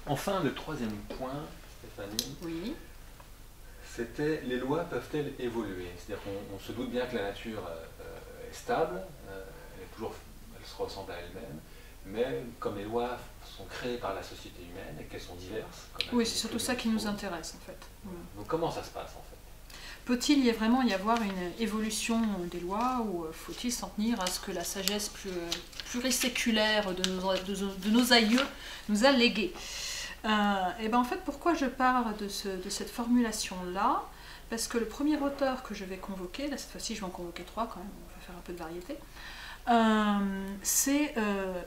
Enfin, le troisième point, Stéphanie, Oui. c'était les lois peuvent-elles évoluer? C'est-à-dire qu'on se doute bien que la nature est stable, elle se ressemble à elle-même, mais comme les lois sont créées par la société humaine et qu'elles sont diverses. Oui, c'est surtout ça qui nous intéresse en fait. Donc comment ça se passe en fait? Peut-il vraiment y avoir une évolution des lois ou faut-il s'en tenir à ce que la sagesse pluriséculaire de nos aïeux nous a légué? Et ben en fait, pourquoi je parle de cette formulation-là? Parce que le premier auteur que je vais convoquer, là cette fois-ci je vais en convoquer trois quand même, on va faire un peu de variété, c'est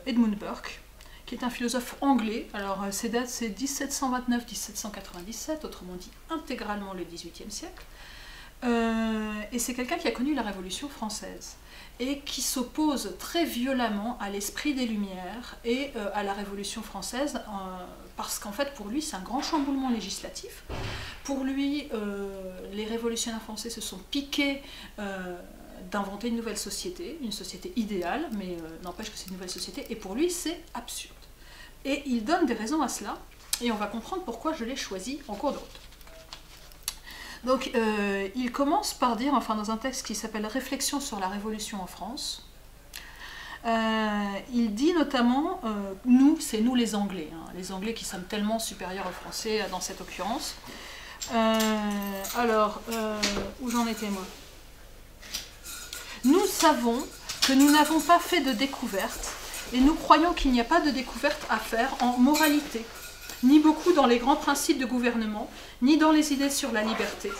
Edmund Burke, qui est un philosophe anglais. Alors ses dates c'est 1729-1797, autrement dit intégralement le XVIIIe siècle. Et c'est quelqu'un qui a connu la Révolution française et qui s'oppose très violemment à l'esprit des Lumières et à la Révolution française, parce qu'en fait pour lui c'est un grand chamboulement législatif. Pour lui, les révolutionnaires français se sont piqués d'inventer une nouvelle société, une société idéale, mais n'empêche que c'est une nouvelle société, et pour lui c'est absurde. Et il donne des raisons à cela, et on va comprendre pourquoi je l'ai choisi en cours de route. Donc il commence par dire, enfin dans un texte qui s'appelle « Réflexion sur la Révolution en France », il dit notamment, nous, c'est nous les Anglais, hein, les Anglais qui sommes tellement supérieurs aux Français dans cette occurrence. Où j'en étais moi? Nous savons que nous n'avons pas fait de découverte, et nous croyons qu'il n'y a pas de découverte à faire en moralité, ni beaucoup dans les grands principes de gouvernement, ni dans les idées sur la liberté.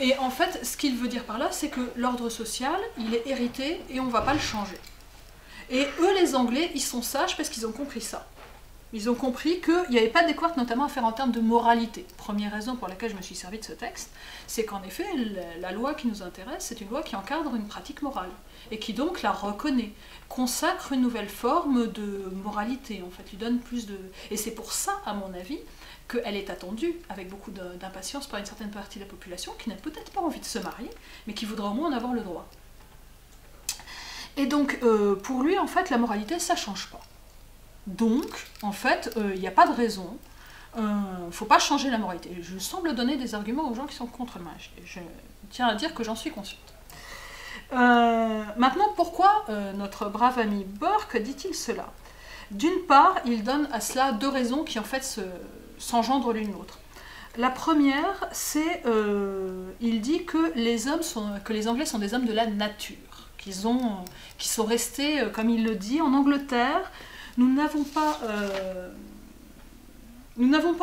Et en fait, ce qu'il veut dire par là, c'est que l'ordre social, il est hérité et on ne va pas le changer. Et eux, les Anglais, ils sont sages parce qu'ils ont compris ça. Ils ont compris qu'il n'y avait pas de découverte notamment à faire en termes de moralité. Première raison pour laquelle je me suis servi de ce texte, c'est qu'en effet, la loi qui nous intéresse, c'est une loi qui encadre une pratique morale, et qui donc la reconnaît, consacre une nouvelle forme de moralité, en fait, lui donne plus de... Et c'est pour ça, à mon avis, qu'elle est attendue avec beaucoup d'impatience par une certaine partie de la population qui n'a peut-être pas envie de se marier, mais qui voudrait au moins en avoir le droit. Et donc, pour lui, en fait, la moralité, ça ne change pas. Donc, en fait, il n'y a pas de raison, il ne faut pas changer la moralité. Je semble donner des arguments aux gens qui sont contre moi. Je tiens à dire que j'en suis consciente. Maintenant, pourquoi notre brave ami Burke dit-il cela? D'une part, il donne à cela deux raisons qui en fait s'engendrent l'une l'autre. La première, c'est il dit que les Anglais sont des hommes de la nature, qui sont restés, comme il le dit, en Angleterre. Nous n'avons pas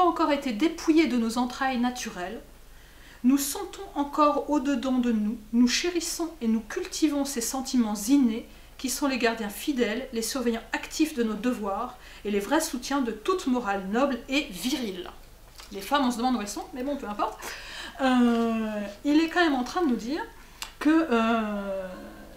encore été dépouillés de nos entrailles naturelles. Nous sentons encore au-dedans de nous, nous chérissons et nous cultivons ces sentiments innés qui sont les gardiens fidèles, les surveillants actifs de nos devoirs et les vrais soutiens de toute morale noble et virile. Les femmes, on se demande où elles sont, mais bon, peu importe. Il est quand même en train de nous dire que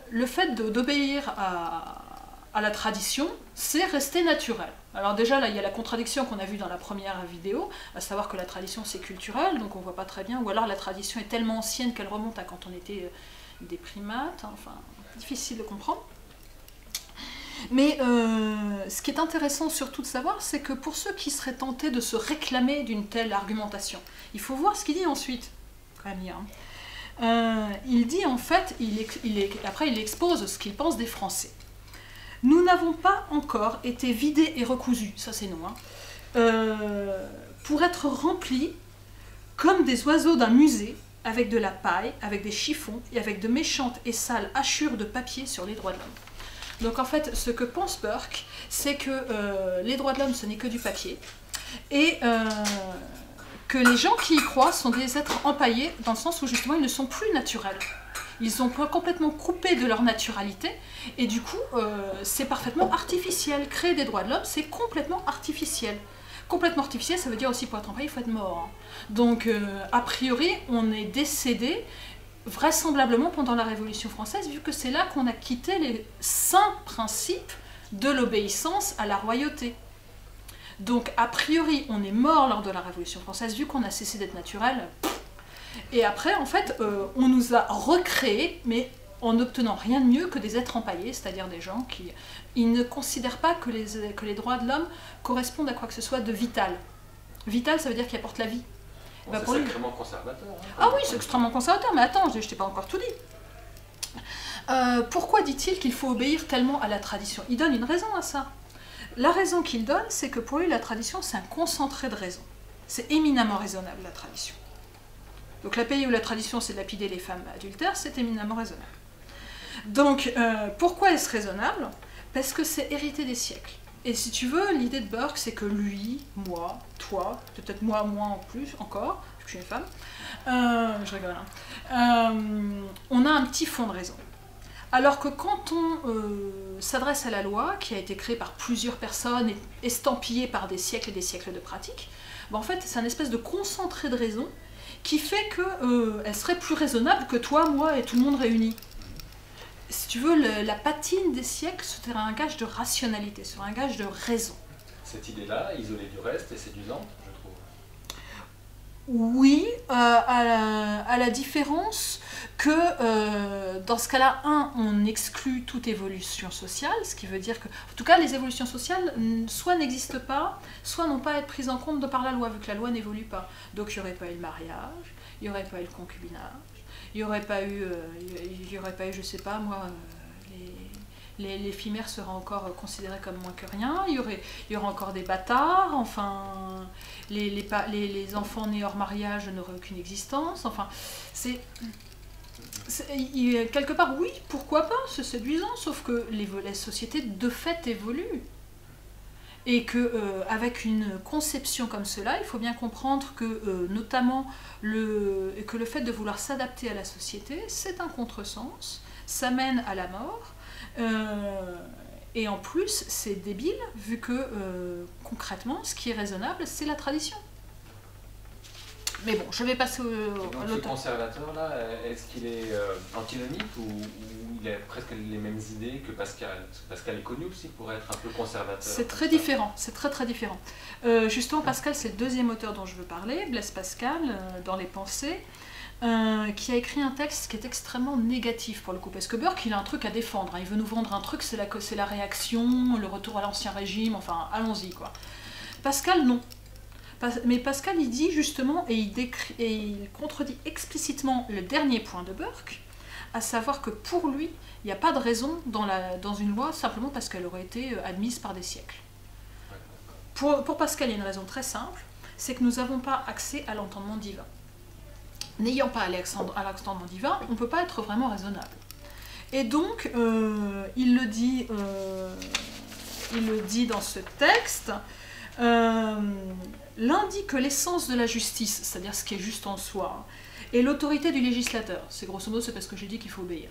le fait d'obéir à la tradition, c'est rester naturel. Alors déjà, là, il y a la contradiction qu'on a vue dans la première vidéo, à savoir que la tradition, c'est culturel, donc on voit pas très bien, ou alors la tradition est tellement ancienne qu'elle remonte à quand on était des primates, hein, enfin, difficile de comprendre. Mais ce qui est intéressant surtout de savoir, c'est que pour ceux qui seraient tentés de se réclamer d'une telle argumentation, il faut voir ce qu'il dit ensuite, quand même, il dit en fait, après il expose ce qu'il pense des Français. Nous n'avons pas encore été vidés et recousus, ça c'est non, pour être remplis comme des oiseaux d'un musée, avec de la paille, avec des chiffons et avec de méchantes et sales hachures de papier sur les droits de l'homme. Donc en fait, ce que pense Burke, c'est que les droits de l'homme, ce n'est que du papier, et que les gens qui y croient sont des êtres empaillés, dans le sens où justement ils ne sont plus naturels. Ils sont complètement coupés de leur naturalité, et du coup, c'est parfaitement artificiel. Créer des droits de l'homme, c'est complètement artificiel. Complètement artificiel, ça veut dire aussi pour être empaillé, il faut être mort. Donc, a priori, on est décédé, vraisemblablement pendant la Révolution française, vu que c'est là qu'on a quitté les saints principes de l'obéissance à la royauté. Donc, a priori, on est mort lors de la Révolution française, vu qu'on a cessé d'être naturel. Et après, en fait, on nous a recréés, mais en n'obtenant rien de mieux que des êtres empaillés, c'est-à-dire des gens qui ils ne considèrent pas que les droits de l'homme correspondent à quoi que ce soit de vital. Vital, ça veut dire qu'il apporte la vie. Bon, Bah, c'est pour lui- sacrément conservateur. Hein, Ah oui, c'est extrêmement conservateur, mais attends, je t'ai pas encore tout dit. Pourquoi dit-il qu'il faut obéir tellement à la tradition? Il donne une raison à ça. La raison qu'il donne, c'est que pour lui, la tradition, c'est un concentré de raison. C'est éminemment raisonnable, la tradition. Donc la pays où la tradition, c'est de lapider les femmes adultères, c'est éminemment raisonnable. Donc, pourquoi est-ce raisonnable? Parce que c'est hérité des siècles. Et si tu veux, l'idée de Burke, c'est que lui, moi, toi, peut-être moi en plus, encore, parce que je suis une femme, je rigole, hein, on a un petit fond de raison. Alors que quand on s'adresse à la loi, qui a été créée par plusieurs personnes et estampillée par des siècles et des siècles de pratique, ben en fait, c'est un espèce de concentré de raison qui fait qu'elle serait plus raisonnable que toi, moi et tout le monde réunis. Si tu veux, la patine des siècles, c'est un gage de rationalité, c'est un gage de raison. Cette idée-là, isolée du reste, est séduisante, je trouve. Oui, à la différence que dans ce cas-là, on exclut toute évolution sociale, ce qui veut dire que, en tout cas, les évolutions sociales soit n'existent pas, soit n'ont pas à être prises en compte par la loi, vu que la loi n'évolue pas. Donc il n'y aurait pas eu le mariage, il n'y aurait pas eu le concubinage, il n'y aurait pas eu, je sais pas moi, les filles mères seraient encore considérées comme moins que rien, il y aurait encore des bâtards, enfin, les enfants nés hors mariage n'auraient aucune existence, enfin, quelque part, oui, pourquoi pas, c'est séduisant, sauf que les sociétés de fait évoluent. Et qu'avec une conception comme cela, il faut bien comprendre que, notamment, que le fait de vouloir s'adapter à la société, c'est un contresens, ça mène à la mort, et en plus, c'est débile, vu que, concrètement, ce qui est raisonnable, c'est la tradition. Mais bon, je vais passer Et donc à ce l'autre. conservateur-là, est-ce qu'il est antinomique ou il a presque les mêmes idées que Pascal? Parce que Pascal est connu aussi pour être un peu conservateur. C'est très différent, c'est très très différent. Justement, Pascal, c'est le deuxième auteur dont je veux parler, Blaise Pascal, dans Les Pensées, qui a écrit un texte qui est extrêmement négatif pour le coup, parce que Burke, il a un truc à défendre, hein. Il veut nous vendre un truc, c'est la réaction, le retour à l'ancien régime, enfin, allons-y, quoi. Pascal, non. Mais Pascal, il dit justement, et il contredit explicitement le dernier point de Burke, à savoir que pour lui, il n'y a pas de raison dans une loi simplement parce qu'elle aurait été admise par des siècles. Pour Pascal, il y a une raison très simple, c'est que nous n'avons pas accès à l'entendement divin. N'ayant pas à l'entendement divin, on ne peut pas être vraiment raisonnable. Et donc, il le dit dans ce texte, l'un dit que l'essence de la justice, c'est-à-dire ce qui est juste en soi, est l'autorité du législateur. C'est grosso modo, c'est parce que j'ai dit qu'il faut obéir.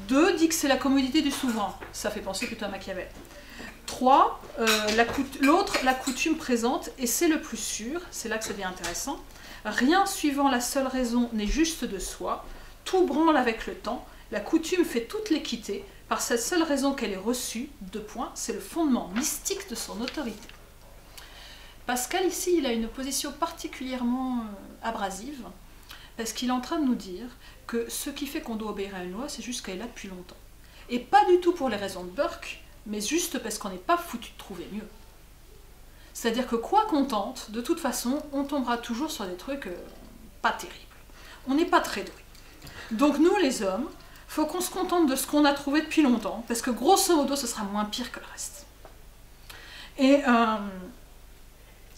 2 dit que c'est la commodité du souverain. Ça fait penser plutôt à Machiavel. 3, l'autre, la coutume présente, et c'est le plus sûr, c'est là que ça devient intéressant, rien suivant la seule raison n'est juste de soi, tout branle avec le temps, la coutume fait toute l'équité, par cette seule raison qu'elle est reçue, 2 points, c'est le fondement mystique de son autorité. Pascal, ici, il a une position particulièrement abrasive, parce qu'il est en train de nous dire que ce qui fait qu'on doit obéir à une loi, c'est juste qu'elle est là depuis longtemps. Et pas du tout pour les raisons de Burke, mais juste parce qu'on n'est pas foutu de trouver mieux. C'est-à-dire que quoi qu'on tente, de toute façon, on tombera toujours sur des trucs pas terribles. On n'est pas très doués. Donc nous, les hommes, faut qu'on se contente de ce qu'on a trouvé depuis longtemps, parce que grosso modo, ce sera moins pire que le reste. Et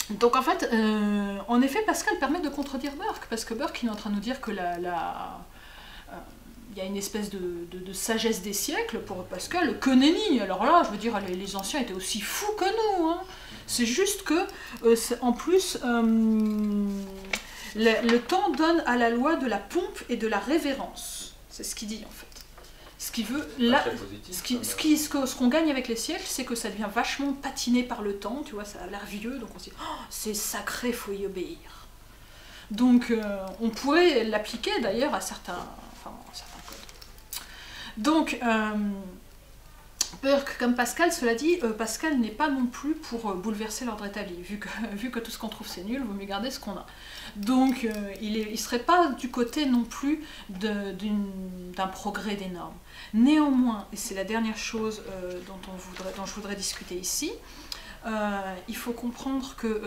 donc en fait, en effet, Pascal permet de contredire Burke, parce que Burke, il est en train de nous dire que il y a une espèce de sagesse des siècles pour Pascal, que nenni. Alors là, je veux dire, les anciens étaient aussi fous que nous, hein. C'est juste que, en plus, le temps donne à la loi de la pompe et de la révérence. C'est ce qu'il dit, en fait. Ce qui veut, là, ce qu'on gagne avec les siècles, c'est que ça devient vachement patiné par le temps, tu vois, ça a l'air vieux, donc on se dit, oh, c'est sacré, faut y obéir. Donc, on pourrait l'appliquer d'ailleurs à certains codes. Donc, Burke comme Pascal, cela dit, Pascal n'est pas non plus pour bouleverser l'ordre établi. Vu que tout ce qu'on trouve c'est nul, il vaut mieux garder ce qu'on a. Donc il ne serait pas du côté non plus d'un progrès des normes. Néanmoins, et c'est la dernière chose dont je voudrais discuter ici, il faut comprendre que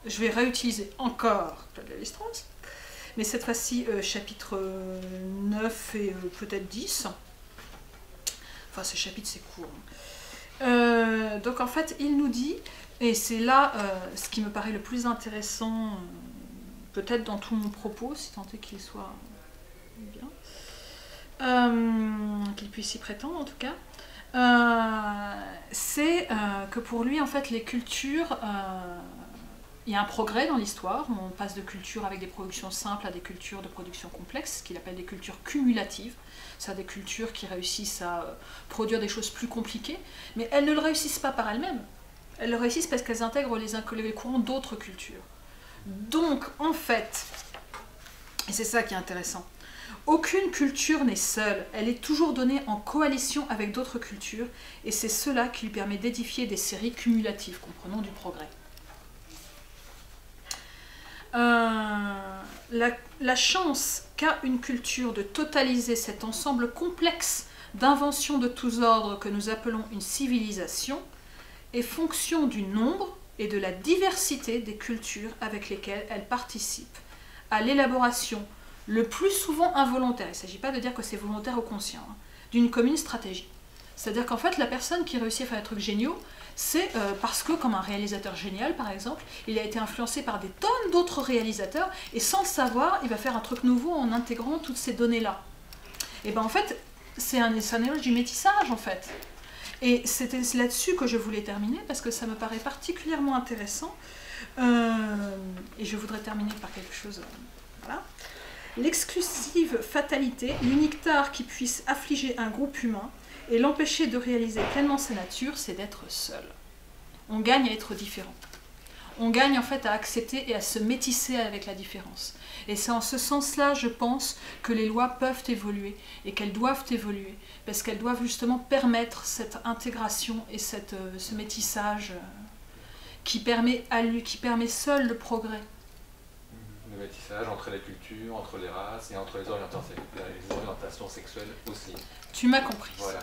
je vais réutiliser encore Claude Lévi-Strauss, mais cette fois-ci chapitre 9 et peut-être 10. Enfin, ces chapitres, c'est court. Donc, en fait, il nous dit, et c'est là ce qui me paraît le plus intéressant, peut-être dans tout mon propos, si tant est qu'il soit bien, qu'il puisse y prétendre, en tout cas, c'est que pour lui, en fait, les cultures... il y a un progrès dans l'histoire, on passe de cultures avec des productions simples à des cultures de production complexe, ce qu'il appelle des cultures cumulatives, c'est-à-dire des cultures qui réussissent à produire des choses plus compliquées, mais elles ne le réussissent pas par elles-mêmes, elles le réussissent parce qu'elles intègrent les courants d'autres cultures. Donc, en fait, et c'est ça qui est intéressant, aucune culture n'est seule, elle est toujours donnée en coalition avec d'autres cultures, et c'est cela qui lui permet d'édifier des séries cumulatives, comprenons du progrès. La chance qu'a une culture de totaliser cet ensemble complexe d'inventions de tous ordres que nous appelons une civilisation est fonction du nombre et de la diversité des cultures avec lesquelles elle participe à l'élaboration, le plus souvent involontaire, il ne s'agit pas de dire que c'est volontaire ou conscient, hein, d'une commune stratégie. C'est-à-dire qu'en fait, la personne qui réussit à faire des trucs géniaux, c'est parce que, comme un réalisateur génial par exemple, il a été influencé par des tonnes d'autres réalisateurs, et sans le savoir, il va faire un truc nouveau en intégrant toutes ces données-là. Et bien en fait, c'est un éloge du métissage en fait. Et c'est là-dessus que je voulais terminer, parce que ça me paraît particulièrement intéressant, et je voudrais terminer par quelque chose... voilà. L'exclusive fatalité, l'unique tare qui puisse affliger un groupe humain, et l'empêcher de réaliser pleinement sa nature, c'est d'être seul. On gagne à être différent. On gagne en fait à accepter et à se métisser avec la différence. Et c'est en ce sens-là, je pense, que les lois peuvent évoluer et qu'elles doivent évoluer, parce qu'elles doivent justement permettre cette intégration et ce métissage qui permet seul le progrès. Le métissage entre les cultures, entre les races et entre les orientations sexuelles aussi. Tu m'as compris. Voilà.